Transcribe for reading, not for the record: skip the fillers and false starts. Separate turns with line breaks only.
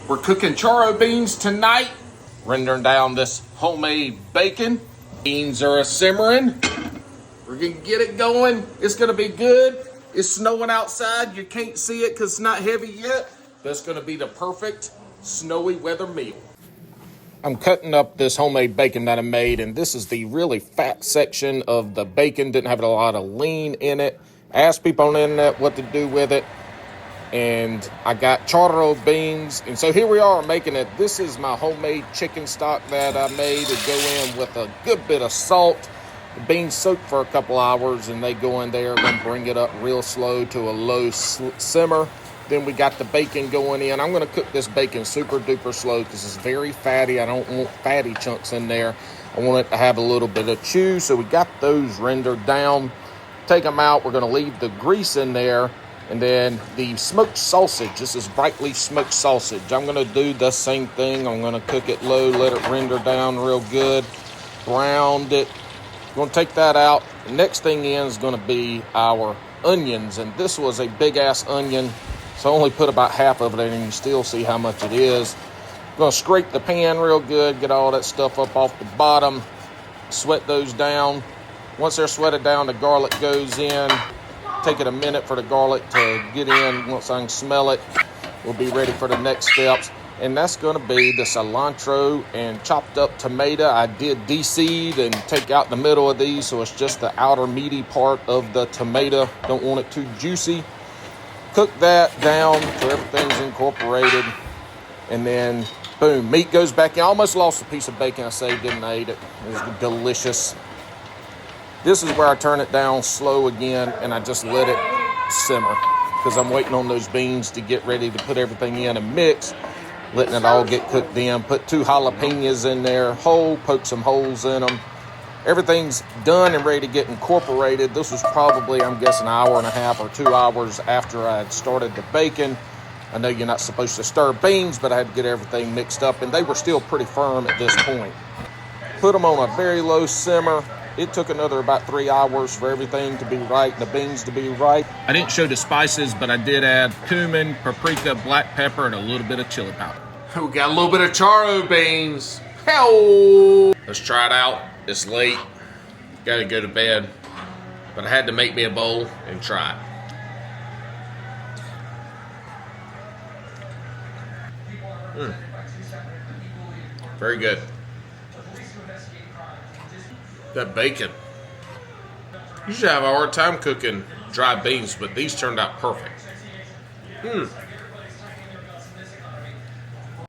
We're cooking charro beans tonight. Rendering down this homemade bacon. Beans are simmering. We're gonna get it going. It's gonna be good. It's snowing outside. You can't see it because it's not heavy yet. That's gonna be the perfect snowy weather meal. I'm cutting up this homemade bacon that I made, and this is the really fat section of the bacon. Didn't have a lot of lean in it. I asked people on the internet what to do with it, and I got charro beans, and so here we are making it. This is my homemade chicken stock that I made. To go in with a good bit of salt. The beans soak for a couple hours, and they go in there. Gonna bring it up real slow to a low simmer. Then we got the bacon going in. I'm gonna cook this bacon super duper slow because it's very fatty. I don't want fatty chunks in there. I want it to have a little bit of chew. So we got those rendered down. Take them out. We're gonna leave the grease in there. And then the smoked sausage, this is brightly smoked sausage. I'm gonna do the same thing. I'm gonna cook it low, let it render down real good, browned it. Gonna take that out. The next thing in is gonna be our onions. And this was a big ass onion. So I only put about half of it in, and you still see how much it is. Gonna scrape the pan real good, get all that stuff up off the bottom, sweat those down. Once they're sweated down, the garlic goes in. Take it a minute for the garlic to get in. Once I can smell it, we'll be ready for the next steps. And that's going to be the cilantro and chopped up tomato. I did de-seed and take out the middle of these, so it's just the outer meaty part of the tomato. Don't want it too juicy. Cook that down so everything's incorporated. And then, boom, meat goes back in. I almost lost a piece of bacon I saved and I ate it. It was delicious. This is where I turn it down slow again, and I just let it simmer because I'm waiting on those beans to get ready to put everything in and mix, letting it all get cooked in. Put 2 jalapenos in there, whole, poke some holes in them. Everything's done and ready to get incorporated. This was probably, I'm guessing, an hour and a half or 2 hours after I had started the bacon. I know you're not supposed to stir beans, but I had to get everything mixed up, and they were still pretty firm at this point. Put them on a very low simmer. It took another about 3 hours for everything to be right, the beans to be right. I didn't show the spices, but I did add cumin, paprika, black pepper, and a little bit of chili powder. We got a little bit of charro beans. Hell! Let's try it out. It's late. Gotta go to bed. But I had to make me a bowl and try it. Very good. That bacon. Usually I have a hard time cooking dry beans, but these turned out perfect.